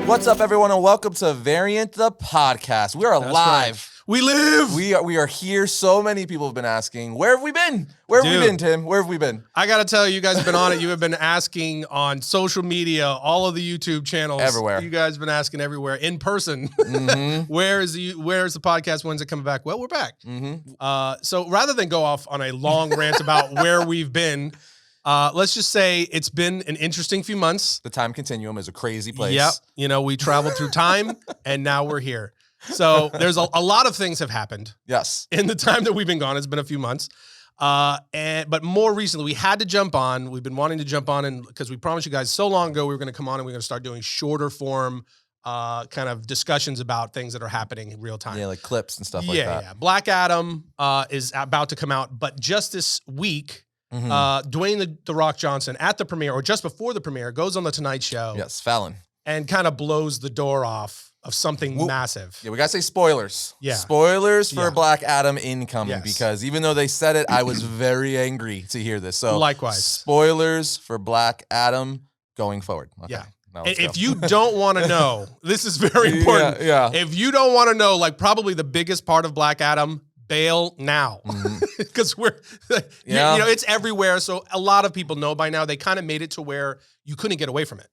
What's up, everyone, and welcome to Variant the Podcast. We are live. Right. We live. We are here. So many people have been asking, where have we been? Where have we been, Tim? Where have we been? I got to tell you guys have been on it. You have been asking on social media, all of the YouTube channels. Everywhere. You guys have been asking everywhere. In person. Mm-hmm. Where's the podcast? When's it coming back? Well, we're back. Mm-hmm. So rather than go off on a long rant about where we've been, let's just say it's been an interesting few months. The time continuum is a crazy place. Yep. You know, we traveled through time and now we're here. So there's a lot of things have happened. Yes. In the time that we've been gone, it's been a few months. But more recently, we had to jump on. We've been wanting to jump on, and because we promised you guys so long ago we were going to come on and we are going to start doing shorter form kind of discussions about things that are happening in real time. Yeah, like clips and stuff like that. Yeah. Black Adam is about to come out, but just this week, Dwayne the Rock Johnson at the premiere, or just before the premiere, goes on the Tonight Show. Yes, Fallon. And kind of blows the door off of something massive. Yeah, we got to say spoilers. Yeah. Spoilers for Black Adam incoming, because even though they said it, I was very angry to hear this. So likewise. Spoilers for Black Adam going forward. Okay. Yeah. And if you don't want to know, this is very important. Yeah. If you don't want to know, like probably the biggest part of Black Adam, bail now. Because you know, it's everywhere. So a lot of people know by now. They kind of made it to where you couldn't get away from it.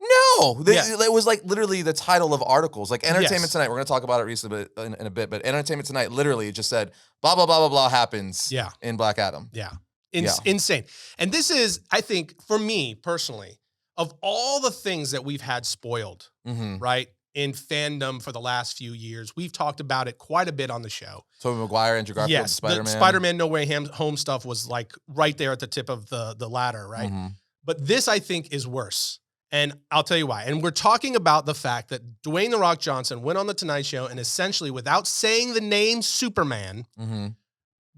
No, it was like literally the title of articles, like Entertainment Tonight. We're going to talk about it recently in a bit, but Entertainment Tonight literally just said blah, blah, blah, blah, blah happens in Black Adam. Yeah. Insane. And this is, I think, for me personally, of all the things that we've had spoiled, right, in fandom for the last few years, we've talked about it quite a bit on the show. Tobey Maguire, Andrew Garfield, Spider-Man. The Spider-Man No Way Home stuff was like right there at the tip of the ladder, right? But this, I think, is worse. And I'll tell you why. And we're talking about the fact that Dwayne The Rock Johnson went on the Tonight Show and essentially, without saying the name Superman,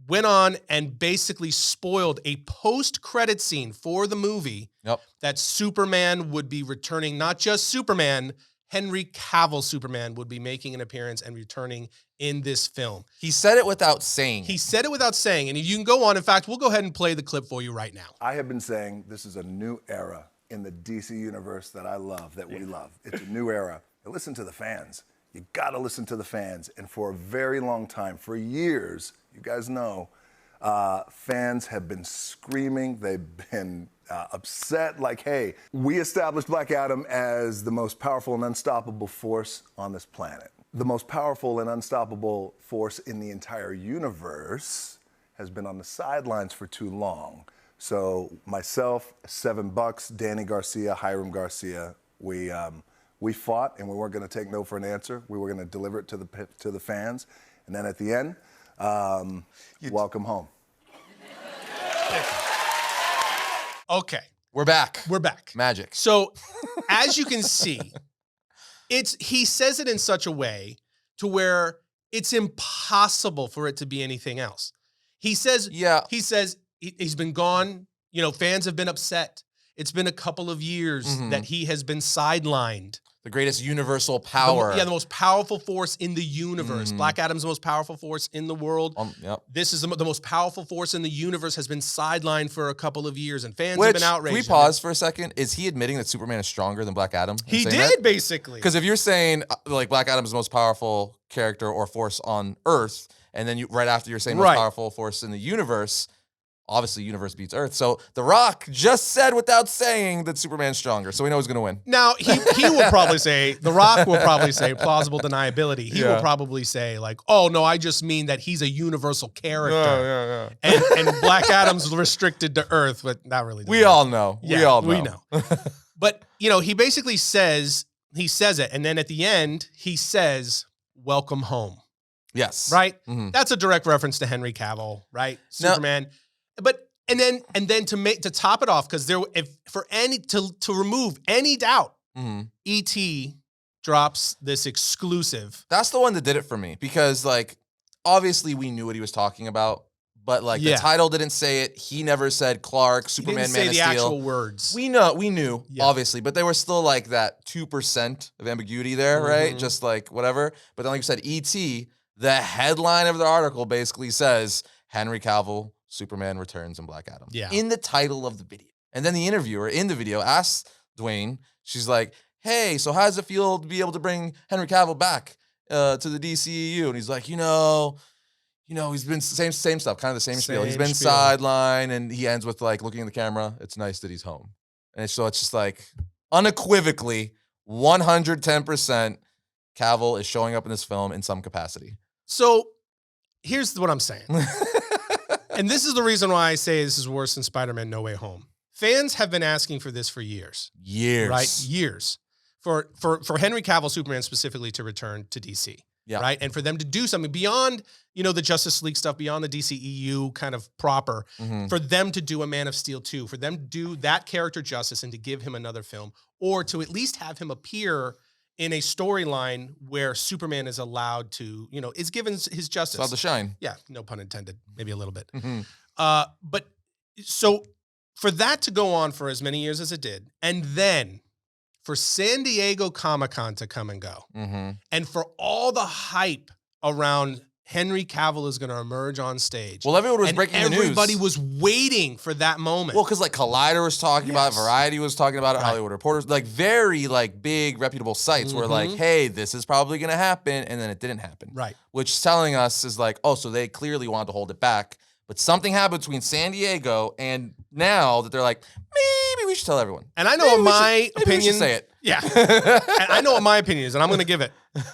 went on and basically spoiled a post-credit scene for the movie that Superman would be returning. Not just Superman, Henry Cavill Superman would be making an appearance and returning in this film. He said it without saying. He said it without saying. And you can go on. In fact, we'll go ahead and play the clip for you right now. I have been saying this is a new era in the DC universe that I love, that we love. It's a new era. And listen to the fans. You gotta listen to the fans. And for a very long time, for years, you guys know, fans have been screaming. They've been upset, like, hey, we established Black Adam as the most powerful and unstoppable force on this planet. The most powerful and unstoppable force in the entire universe has been on the sidelines for too long. So myself, $7, Danny Garcia, Hiram Garcia, we fought, and we weren't going to take no for an answer. We were going to deliver it to the fans, and then at the end, welcome home. Okay, we're back. We're back. Magic. So, as you can see, he says it in such a way to where it's impossible for it to be anything else. He says, he's been gone. You know, fans have been upset. It's been a couple of years that he has been sidelined. The greatest universal power. The most powerful force in the universe. Black Adam's the most powerful force in the world. This is the most powerful force in the universe, has been sidelined for a couple of years, and fans have been outraged. Can we pause for a second? Is he admitting that Superman is stronger than Black Adam? He did, basically. Because if you're saying, like, Black Adam is the most powerful character or force on Earth, and then right after you're saying most powerful force in the universe, obviously universe beats Earth. So The Rock just said without saying that Superman's stronger, so we know he's going to win. Now, he will probably say, The Rock will probably say plausible deniability. He will probably say, like, oh, no, I just mean that he's a universal character. And Black Adam's restricted to Earth, but not really. We all know. Yeah, we know. But, you know, he basically says it, and then at the end, he says, welcome home. Yes. Right? That's a direct reference to Henry Cavill, right? Superman. But and then to top it off, because to remove any doubt, E.T. drops this exclusive. That's the one that did it for me, because like obviously we knew what he was talking about, but like the title didn't say it. He never said Clark, Superman, Man of Steel. He didn't say the actual words. We knew obviously, but they were still like that 2% of ambiguity there, right? Just like whatever. But then like you said, E.T., the headline of the article basically says Henry Cavill, Superman returns in Black Adam. Yeah. In the title of the video. And then the interviewer in the video asks Dwayne, she's like, hey, so how does it feel to be able to bring Henry Cavill back to the DCEU? And he's like, he's been same stuff, kind of the same spiel. He's been sidelined, and he ends with like looking in the camera. It's nice that he's home. And so it's just like unequivocally 110% Cavill is showing up in this film in some capacity. So here's what I'm saying. And this is the reason why I say this is worse than Spider-Man No Way Home. Fans have been asking for this for years. Right? Years. For Henry Cavill Superman specifically to return to DC. Yeah. Right? And for them to do something beyond, the Justice League stuff, beyond the DCEU kind of proper, for them to do a Man of Steel 2, for them to do that character justice and to give him another film, or to at least have him appear in a storyline where Superman is allowed to, is given his justice. Allowed to shine. Yeah, no pun intended, maybe a little bit. But so for that to go on for as many years as it did, and then for San Diego Comic-Con to come and go, and for all the hype around Henry Cavill is going to emerge on stage. Well, everyone was breaking the news. Everybody was waiting for that moment. Well, because like Collider was talking about it, Variety was talking about it, Hollywood Reporters, like very like big reputable sites were like, hey, this is probably going to happen, and then it didn't happen. Right. Which is telling us is like, oh, so they clearly wanted to hold it back, but something happened between San Diego and now that they're like, maybe we should tell everyone. And I know what my opinion. Maybe we should say it. Yeah. And I know what my opinion is, and I'm going to give it.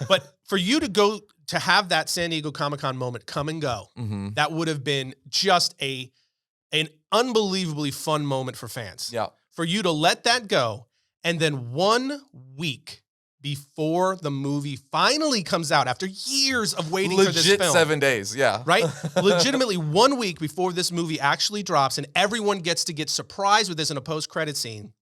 But for you to go to have that San Diego Comic-Con moment come and go, that would have been just an unbelievably fun moment for fans. Yeah. For you to let that go, and then 1 week before the movie finally comes out, after years of waiting for this film. Legit 7 days, yeah. Right? Legitimately 1 week before this movie actually drops, and everyone gets to get surprised with this in a post-credit scene.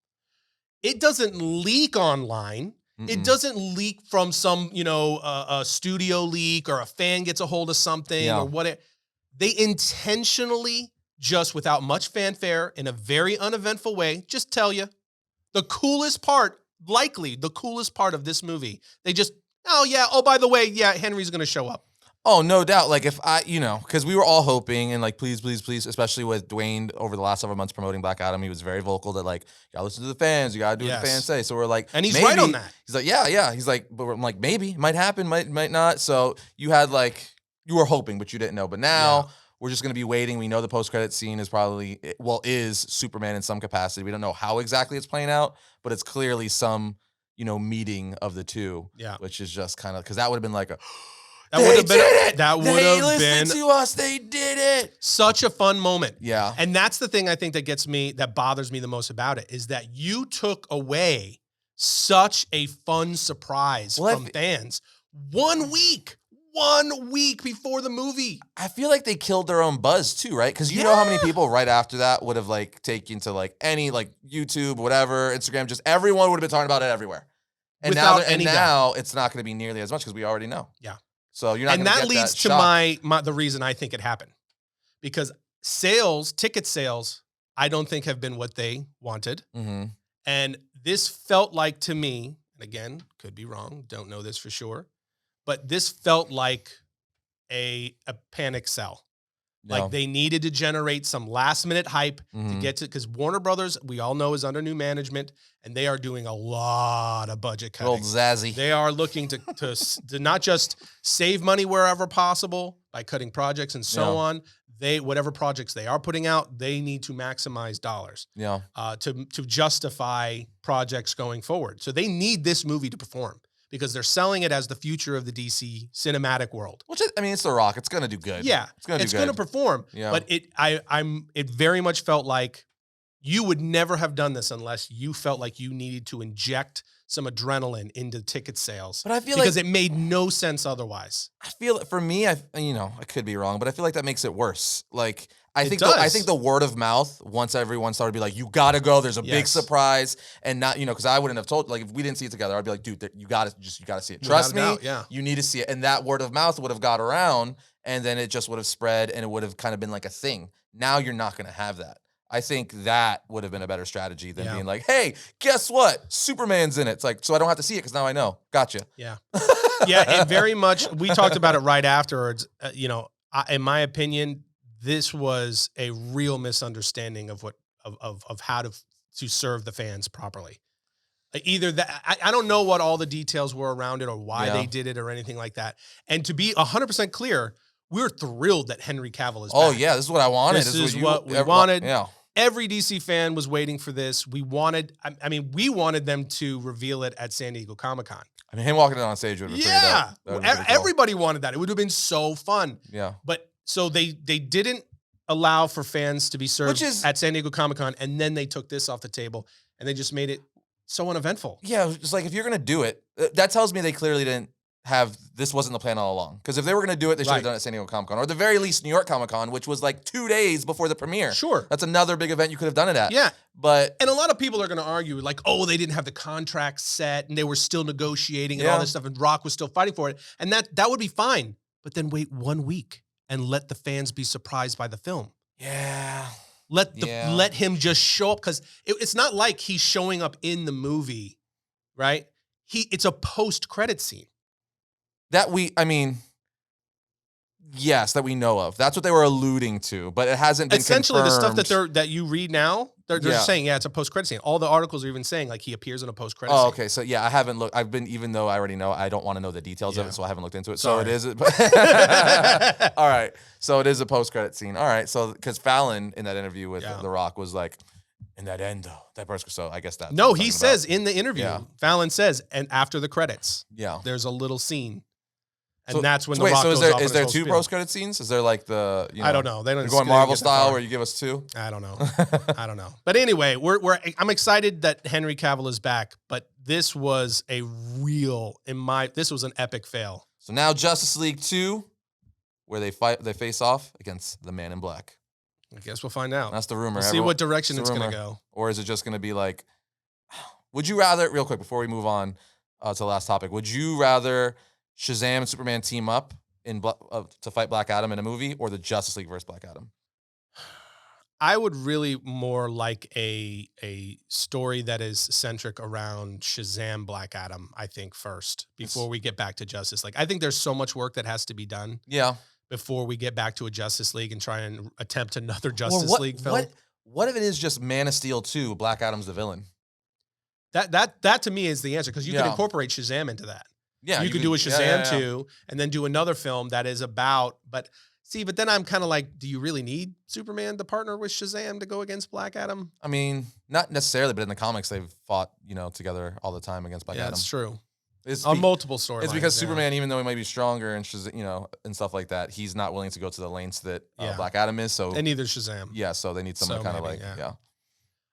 It doesn't leak online. It doesn't leak from some, a studio leak or a fan gets a hold of something or what. They intentionally, just without much fanfare, in a very uneventful way, just tell you the coolest part, likely the coolest part of this movie. They just, by the way, Henry's going to show up. Oh, no doubt. Like if because we were all hoping and like, please, especially with Dwayne over the last several months promoting Black Adam, he was very vocal that like, you gotta listen to the fans, you gotta do what the fans say. So we're like, and he's maybe. Right on that. He's like, yeah. He's like, but I'm like, maybe, might happen, might not. So you had like, you were hoping, but you didn't know. But now we're just gonna be waiting. We know the post-credit scene is is Superman in some capacity. We don't know how exactly it's playing out, but it's clearly some, meeting of the two. Yeah. Which is just kind of, because that would have been like a, That would have been. That would have been to us. They did it. Such a fun moment. Yeah, and that's the thing I think that bothers me the most about it is that you took away such a fun surprise from fans 1 week. 1 week before the movie. I feel like they killed their own buzz too, right? Because you know how many people right after that would have like taken to like any like YouTube, whatever, Instagram, just everyone would have been talking about it everywhere. And now it's not going to be nearly as much because we already know. Yeah. So you're not. And that leads to the reason I think it happened, because ticket sales, I don't think have been what they wanted, and this felt like to me, and again, could be wrong, don't know this for sure, but this felt like a panic sell. Like they needed to generate some last minute hype to get to, because Warner Brothers, we all know, is under new management, and they are doing a lot of budget cutting. Old Zazzy. They are looking to not just save money wherever possible by cutting projects and so on. Whatever projects they are putting out, they need to maximize dollars. Yeah. To justify projects going forward. So they need this movie to perform, because they're selling it as the future of the DC cinematic world. Which it's The Rock. It's going to do good. Yeah. It's going to perform. Yeah. But it very much felt like you would never have done this unless you felt like you needed to inject some adrenaline into ticket sales. But I feel because it made no sense otherwise. I feel for me, I could be wrong, but I feel like that makes it worse. Like I think the word of mouth, once everyone started to be like, you gotta go, there's a big surprise, and not, because I wouldn't have told, like if we didn't see it together, I'd be like, dude, you gotta see it. Trust me, you need to see it. And that word of mouth would have got around, and then it just would have spread, and it would have kind of been like a thing. Now you're not gonna have that. I think that would have been a better strategy than being like, hey, guess what? Superman's in it. It's like, so I don't have to see it because now I know. Gotcha. Yeah. Yeah, it very much, we talked about it right afterwards. In my opinion, this was a real misunderstanding of how to serve the fans properly. Either that, I don't know what all the details were around it or why they did it or anything like that. And to be 100% clear, we're thrilled that Henry Cavill is back. Oh yeah, this is what I wanted. This is what we wanted. Yeah. Every DC fan was waiting for this. We wanted them to reveal it at San Diego Comic-Con. I mean, him walking in on stage would have been pretty dope. Everybody wanted that. It would have been so fun. Yeah. But so they didn't allow for fans to be served at San Diego Comic-Con, and then they took this off the table, and they just made it so uneventful. Yeah, it's like if you're going to do it, that tells me they clearly didn't have, this wasn't the plan all along. Because if they were going to do it, they should have done it at San Diego Comic-Con, or at the very least New York Comic-Con, which was like 2 days before the premiere. Sure. That's another big event you could have done it at. Yeah. And a lot of people are going to argue like, oh, they didn't have the contract set and they were still negotiating and all this stuff, and Rock was still fighting for it. And that would be fine. But then wait 1 week and let the fans be surprised by the film. Yeah. Let him just show up, because it's not like he's showing up in the movie, right? It's a post-credit scene. That we know of. That's what they were alluding to, but it hasn't been essentially confirmed. The stuff that you read now. They're just saying, it's a post-credit scene. All the articles are even saying like he appears in a post-credit scene. Oh, okay. So yeah, I haven't looked. Even though I already know, I don't want to know the details of it, so I haven't looked into it. Sorry. So it is. All right. So it is a post-credit scene. All right. So because Fallon in that interview with The Rock was like, in that end though, that person. So I guess that. No, he says in the interview, Fallon says, and after the credits, there's a little scene. And that's when The Rock goes off. Is there two post-credit scenes? Is there like the? I don't know. They don't. Going Marvel style, where you give us two. I don't know. I don't know. But anyway, I'm excited that Henry Cavill is back. But this was this was an epic fail. So now Justice League 2, where they face off against the Man in Black. I guess we'll find out. That's the rumor. We'll see what direction it's going to go. Or is it just going to be like? Would you rather, real quick before we move on to the last topic? Would you rather Shazam and Superman team up to fight Black Adam in a movie, or the Justice League versus Black Adam? I would really more like a story that is centric around Shazam, Black Adam, I think, first, before we get back to Justice League. I think there's so much work that has to be done before we get back to a Justice League and try and attempt another Justice League film. What if it is just Man of Steel 2, Black Adam's the villain? That to me is the answer, because you can incorporate Shazam into that. Yeah, you could do a Shazam 2 and then do another film that is about, but then I'm kind of like, do you really need Superman to partner with Shazam to go against Black Adam? I mean, not necessarily, but in the comics they've fought, together all the time against Black Adam. That's true. On multiple storylines. It's because Superman, even though he might be stronger and Shazam, and stuff like that, he's not willing to go to the lengths that Black Adam is. So and neither Shazam. Yeah, so they need someone kind of like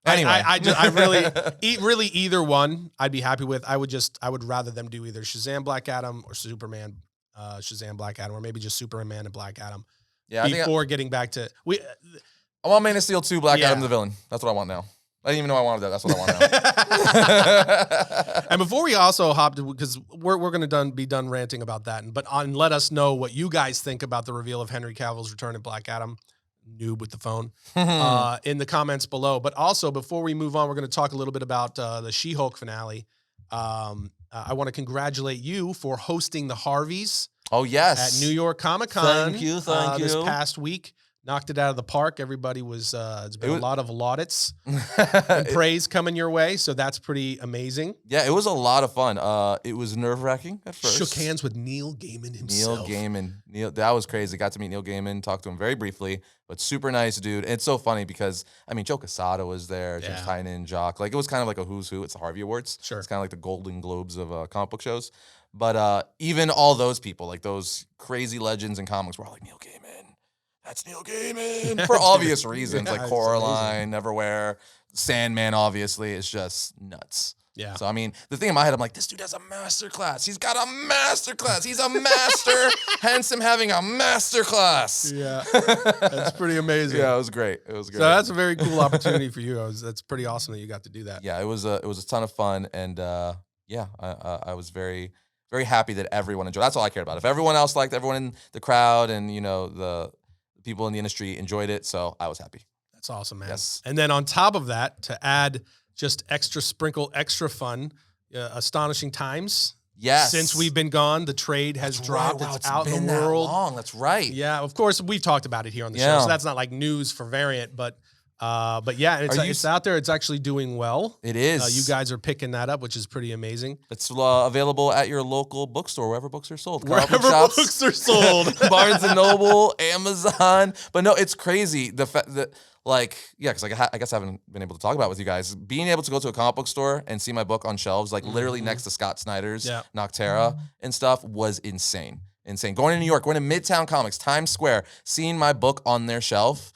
Anyway, I really either one I'd be happy with. I would rather them do either Shazam Black Adam or Superman Shazam Black Adam, or maybe just Superman and Black Adam. Yeah, before getting back to I want Man of Steel 2, Black Adam the villain. That's what I want now. I didn't even know I wanted that. That's what I want now. And before we also hopped, because we're going to be done ranting about that, and let us know what you guys think about the reveal of Henry Cavill's return in Black Adam. Noob with the phone in the comments below. But also, before we move on, we're going to talk a little bit about the SheHulk finale. I want to congratulate you for hosting the Harveys. Oh, yes. At New York Comic-Con. Thank you. This past week. Knocked it out of the park. Everybody it's been a lot of laudits and praise coming your way. So that's pretty amazing. Yeah, it was a lot of fun. It was nerve-wracking at first. Shook hands with Neil Gaiman himself. Neil, that was crazy. Got to meet Neil Gaiman, talked to him very briefly, but super nice dude. And it's so funny because, Joe Quesada was there, James Tynan, Jock. Like, it was kind of like a who's who. It's the Harvey Awards. Sure. It's kind of like the Golden Globes of comic book shows. But even all those people, like those crazy legends in comics, were all like, Neil Gaiman. That's Neil Gaiman for obvious reasons, like Coraline, Neverwhere, Sandman. Obviously, it's just nuts. Yeah. So the thing in my head, I'm like, this dude has a master class. He's got a master class. He's a master. Hence him having a master class. Yeah, that's pretty amazing. Yeah, it was great. It was great. So that's a very cool opportunity for you. That's pretty awesome that you got to do that. Yeah, it was a ton of fun, and I was very, very happy that everyone enjoyed. That's all I cared about. If everyone else liked, everyone in the crowd, and the people in the industry enjoyed it, so I was happy. That's awesome, man. Yes. And then on top of that, to add just extra fun, Astonishing Times. Yes. Since we've been gone, the trade has dropped. Wow, it's out been in the world. That long. That's right. Yeah, of course, we've talked about it here on the show, so that's not like news for Variant, but But yeah, it's out there. It's actually doing well. It is. You guys are picking that up, which is pretty amazing. It's available at your local bookstore, wherever books are sold. Wherever books are sold. Barnes & Noble, Amazon. But no, it's crazy. The fact that, like, yeah, because I guess I haven't been able to talk about it with you guys. Being able to go to a comic book store and see my book on shelves, like literally next to Scott Snyder's Noctera and stuff, was insane. Insane. Going to New York, going to Midtown Comics, Times Square, seeing my book on their shelf,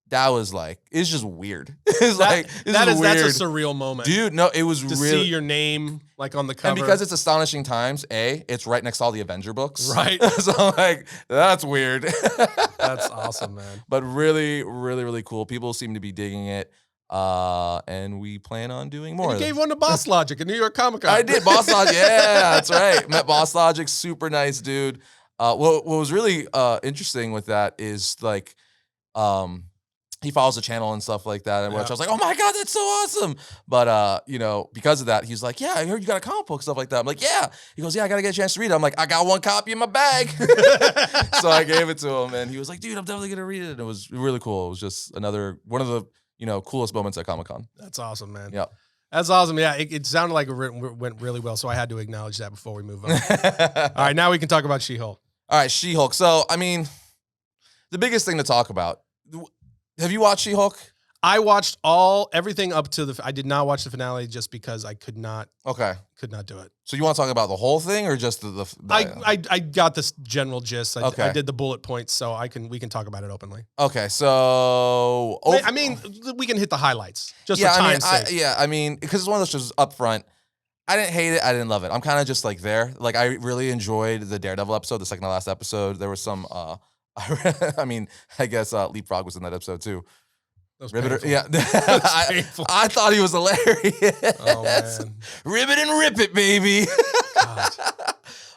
that was like, it's just weird. It's weird. That's a surreal moment. Dude, no, it was to really... see your name like on the cover. And because it's Astonishing Times, it's right next to all the Avenger books. Right. So I'm like, that's weird. That's awesome, man. But really, really, really cool. People seem to be digging it. And we plan on doing more. And you gave one to Boss Logic at New York Comic Con. I did. Boss Logic. Yeah, that's right. Met Boss Logic. Super nice dude. What was really interesting with that is like, he follows the channel and stuff like that, and which I was like, oh my God, that's so awesome. But, because of that, he's like, yeah, I heard you got a comic book, stuff like that. I'm like, yeah. He goes, yeah, I got to get a chance to read it. I'm like, I got one copy in my bag. So I gave it to him, and he was like, dude, I'm definitely going to read it. And it was really cool. It was just another, one of the, coolest moments at Comic-Con. That's awesome, man. Yeah. That's awesome. Yeah, it sounded like it went really well, so I had to acknowledge that before we move on. All right, now we can talk about SheHulk. All right, SheHulk. So, I mean, the biggest thing to talk about, have you watched SheHulk? I watched everything up to I did not watch the finale just because I could not do it. So you want to talk about the whole thing or just the I got this general gist. Okay. I did the bullet points, so we can talk about it openly. Okay, so I mean, we can hit the highlights just for time's sake. I mean, because it's one of those shows up front. I didn't hate it. I didn't love it. I'm kind of just like there. Like I really enjoyed the Daredevil episode, the second to last episode. There was some. I mean, I guess Leapfrog was in that episode too. Ribbit, yeah. I thought he was hilarious. Oh man, Ribbit and rip it, baby.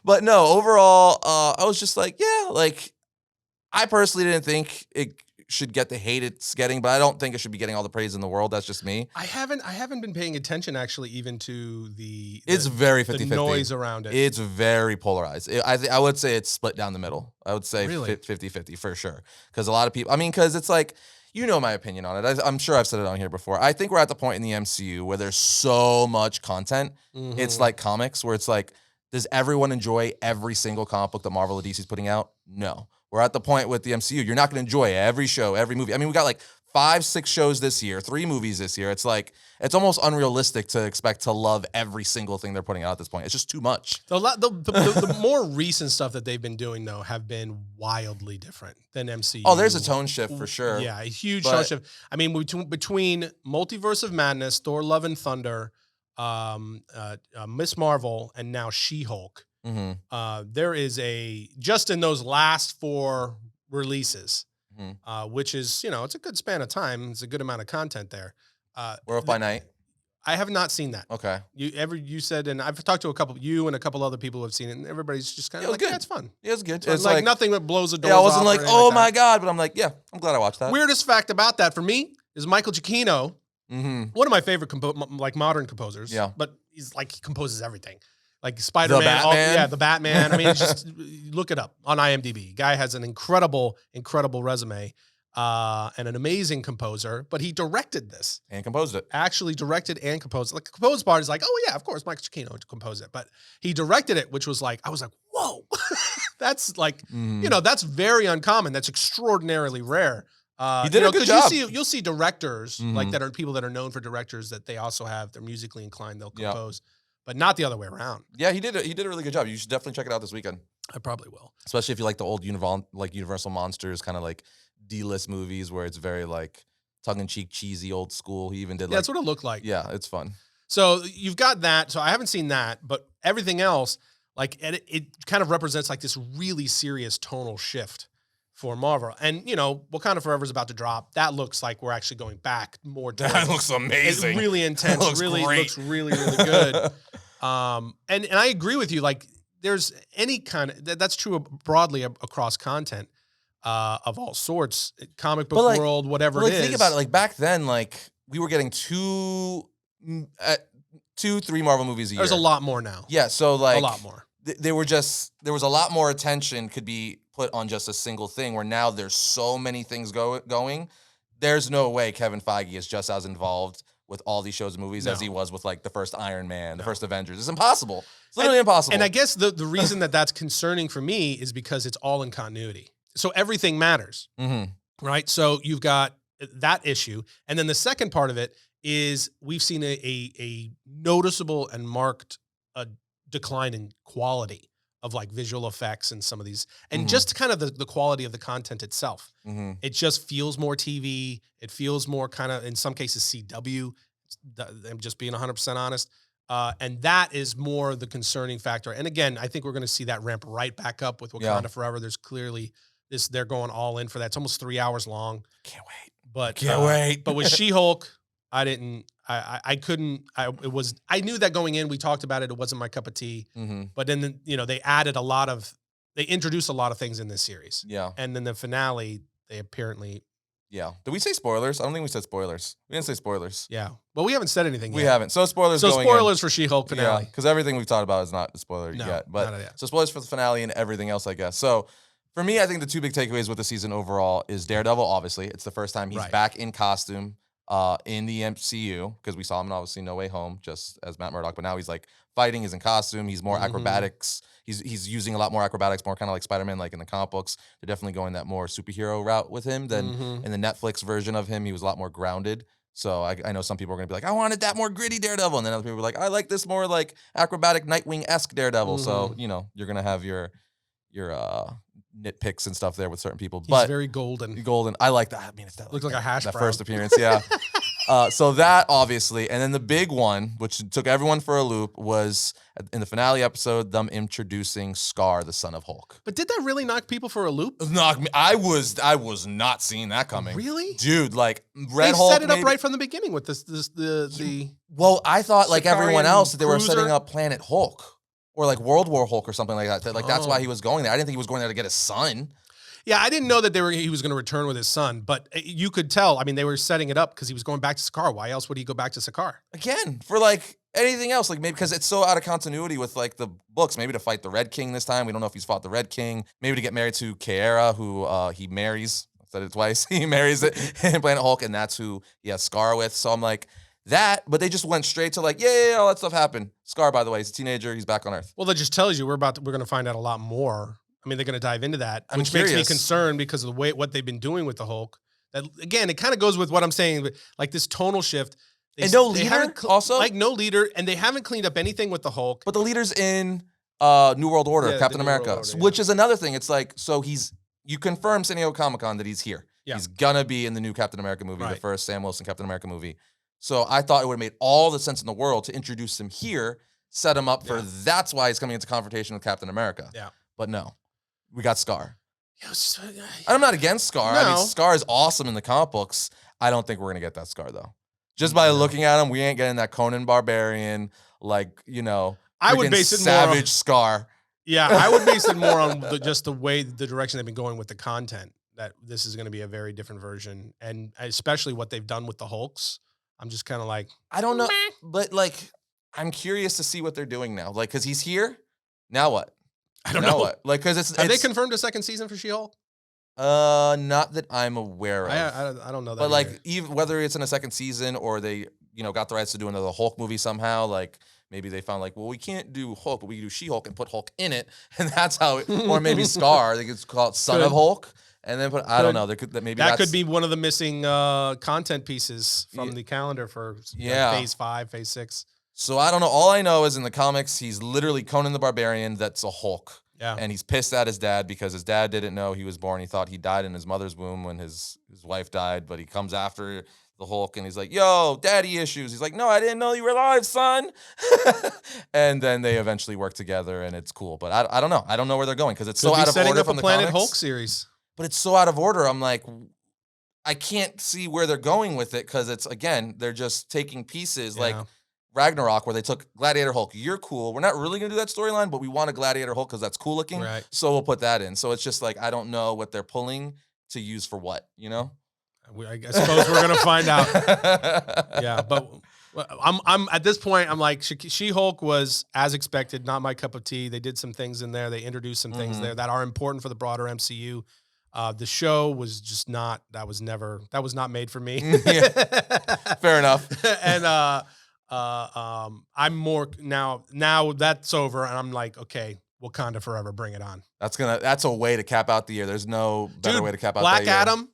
But no, overall, I was just like, yeah, like I personally didn't think it should get the hate it's getting, but I don't think it should be getting all the praise in the world. That's just me. I haven't been paying attention actually, even to it's very 50-50. The noise around it. It's very polarized. I would say it's split down the middle. I would say really? 50-50 for sure. Because a lot of people, I mean, because it's like, my opinion on it. I'm sure I've said it on here before. I think we're at the point in the MCU where there's so much content. Mm-hmm. It's like comics where it's like, does everyone enjoy every single comic book that Marvel or DC is putting out? No. We're at the point with the MCU. You're not going to enjoy every show, every movie. I mean, we got like 5-6 shows this year, 3 movies this year. It's like, it's almost unrealistic to expect to love every single thing they're putting out at this point. It's just too much. The more recent stuff that they've been doing, though, have been wildly different than MCU. Oh, there's a tone shift for sure. Yeah, a huge tone shift. I mean, between Multiverse of Madness, Thor: Love and Thunder, Miss Marvel, and now SheHulk, there is just in those last 4 releases, which is, it's a good span of time. It's a good amount of content there. We're Up by Night. I have not seen that. Okay. You said, and I've talked to you and a couple other people who have seen it, and everybody's just kind of like, good. Yeah, it's fun. Yeah, it's good. It's like nothing that blows the doors off. Yeah, I wasn't like, oh my like God, but I'm like, yeah, I'm glad I watched that. Weirdest fact about that for me is Michael Giacchino, one of my favorite modern composers. Yeah. But he composes everything. Like Spider-Man. The Batman. I mean, just look it up on IMDb. Guy has an incredible, incredible resume. And an amazing composer, but he directed this. And composed it. Actually directed and composed. Like the composed part is like, oh yeah, of course, Michael Giacchino composed it. But he directed it, which was like, I was like, whoa. That's like, that's very uncommon. That's extraordinarily rare. He did a good job. You'll see directors like that are people that are known for directors that they also have, they're musically inclined, they'll compose. But not the other way around. Yeah, he did a really good job. You should definitely check it out this weekend. I probably will. Especially if you like the old Universal Monsters, kind of like D-list movies where it's very like tongue-in-cheek, cheesy, old school. He even did that's what it looked like. Yeah, it's fun. So you've got that. So I haven't seen that, but everything else, like it kind of represents like this really serious tonal shift for Marvel. And, Wakanda Forever is about to drop. That looks like we're actually going back more. That looks amazing. It's really intense. It looks really, really good. And I agree with you. Like there's any kind of, that's true broadly across content. Of all sorts, comic book world, whatever it is. Think about it. Like back then, like we were getting 2-3 Marvel movies a year. There's a lot more now. Yeah, so like a lot more. There was a lot more attention could be put on just a single thing. Where now there's so many things going. there's no way Kevin Feige is just as involved with all these shows and movies as he was with like the first Iron Man, the first Avengers. It's impossible. It's literally impossible. And I guess the reason that's concerning for me is because it's all in continuity. So everything matters, right? So you've got that issue. And then the second part of it is we've seen a noticeable and marked decline in quality of like visual effects and some of these, and just kind of the quality of the content itself. It just feels more TV. It feels more kind of, in some cases, CW. I'm just being 100% honest. And that is more the concerning factor. And again, I think we're going to see that ramp right back up with Wakanda Forever. There's clearly they're going all in for that. It's almost 3 hours long. Can't wait. But Can't wait. But with She-Hulk, I knew that going in. We talked about it. It wasn't my cup of tea. But then, they introduced a lot of things in this series. Yeah. And then the finale, they apparently. Yeah. Did we say spoilers? I don't think we said spoilers. We didn't say spoilers. Yeah. Well, we haven't said anything yet. We haven't. So spoilers So going spoilers for She-Hulk finale. Yeah, because everything we've talked about is not a spoiler yet. But so spoilers for the finale and everything else, I guess. So for me, I think the two big takeaways with the season overall is Daredevil, obviously. It's the first time he's back in costume in the MCU, because we saw him in obviously No Way Home, just as Matt Murdock. But now he's like fighting, he's in costume, he's more acrobatics. He's using a lot more acrobatics, more kind of like Spider-Man, like in the comic books. They're definitely going that more superhero route with him than in the Netflix version of him. He was a lot more grounded. So I know some people are going to be like, I wanted that more gritty Daredevil. And then other people are like, I like this more like acrobatic Nightwing-esque Daredevil. So, you're going to have your nitpicks and stuff there with certain people. He's very golden. Golden. I like that. I mean, it's that looks like a hash brown. That first appearance, yeah. So that obviously, and then the big one, which took everyone for a loop, was in the finale episode, them introducing Scar, the son of Hulk. But did that really knock people for a loop? Knock me. I was not seeing that coming. Really, dude? Like Red Hulk set it up right from the beginning with the. Well, I thought like everyone else that they were cruiser? setting up Planet Hulk or like World War Hulk or something like that. Like that's why he was going there. I didn't think he was going there to get his son. Yeah, I didn't know that he was going to return with his son, but you could tell. I mean, they were setting it up because he was going back to Sakaar. Why else would he go back to Sakaar? Again, for like anything else, like maybe because it's so out of continuity with like the books. Maybe to fight the Red King this time. We don't know if he's fought the Red King. Maybe to get married to Kiara, who he marries. I said it twice. He marries it in Planet Hulk, and that's who he has Scar with. So I'm like that, but they just went straight to like, yeah, all that stuff happened. Scar, by the way, he's a teenager. He's back on Earth. Well, that just tells you we're going to find out a lot more. I mean, they're going to dive into that, which makes me concerned because of the way what they've been doing with the Hulk. That again, it kind of goes with what I'm saying, like this tonal shift. And no leader also? Like no leader, and they haven't cleaned up anything with the Hulk. But the leader's in New World Order, Captain America, which is another thing. It's like, so you confirm San Diego Comic-Con that he's here. Yeah. He's going to be in the new Captain America movie, the first Sam Wilson Captain America movie. So I thought it would have made all the sense in the world to introduce him here, set him up for that's why he's coming into confrontation with Captain America. Yeah. But no. We got Scar. I'm not against Scar. No. I mean, Scar is awesome in the comic books. I don't think we're going to get that Scar, though. Just by looking at him, we ain't getting that Conan Barbarian, like, I would base it savage more on, Scar. Yeah, I would base it more on just the way, the direction they've been going with the content, that this is going to be a very different version. And especially what they've done with the Hulks. I'm just kind of like, I don't know. But, like, I'm curious to see what they're doing now. Like, because he's here. Now what? I don't know. What? Like, because Have they confirmed a second season for She-Hulk? Not that I'm aware of. I don't know that. But like, even whether it's in a second season or they, got the rights to do another Hulk movie somehow, like maybe they found like, well, we can't do Hulk, but we can do She-Hulk and put Hulk in it, and that's how. Or maybe Scar, they could call it Son of Hulk, and then put. I don't know. That could be one of the missing content pieces from the calendar for Phase 5, Phase 6. So I don't know. All I know is in the comics, he's literally Conan the Barbarian that's a Hulk. Yeah. And he's pissed at his dad because his dad didn't know he was born. He thought he died in his mother's womb when his wife died, but he comes after the Hulk and he's like, yo, daddy issues. He's like, no, I didn't know you were alive, son. And then they eventually work together and it's cool. But I don't know. I don't know where they're going because it's so out of order from the Planet comics. Hulk series. But it's so out of order. I'm like, I can't see where they're going with it because it's, again, they're just taking pieces like Ragnarok, where they took Gladiator Hulk. You're cool. We're not really going to do that storyline, but we want a Gladiator Hulk because that's cool looking. Right. So we'll put that in. So it's just like, I don't know what they're pulling to use for what, I suppose we're going to find out. Yeah, but I'm at this point, I'm like, She-Hulk was, as expected, not my cup of tea. They did some things in there. They introduced some things there that are important for the broader MCU. The show was just not. That was not made for me. Yeah. Fair enough. And I'm more now. Now that's over, and I'm like, okay, Wakanda forever, bring it on. That's a way to cap out the year. There's no better way to cap out Black that year. Adam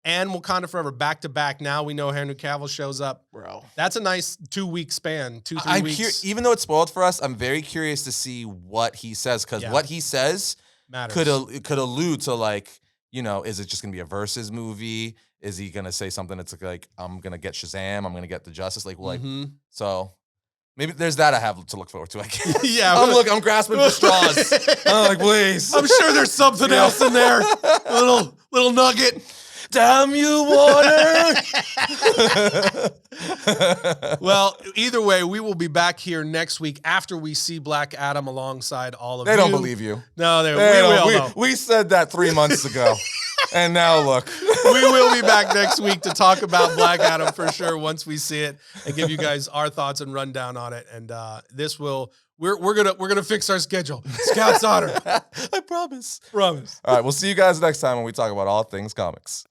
and Wakanda Forever back to back. Now we know Henry Cavill shows up. Bro. That's a nice 2-week span, 2-3 weeks. Even though it's spoiled for us, I'm very curious to see what he says, because what he says could allude to, like, you know, is it just gonna be a versus movie? Is he gonna say something that's like, I'm gonna get Shazam, I'm gonna get the Justice League? Like, so maybe there's that I have to look forward to. I guess. Yeah, I'm grasping for straws. I'm like, please. I'm sure there's something else in there. A little nugget. Damn you, Warner! Well, either way, we will be back here next week after we see Black Adam alongside all of you. They don't believe you. No, we will. We said that 3 months ago. And now look. We will be back next week to talk about Black Adam for sure once we see it and give you guys our thoughts and rundown on it. And we're gonna fix our schedule. Scout's honor. I promise. Promise. All right, we'll see you guys next time when we talk about all things comics.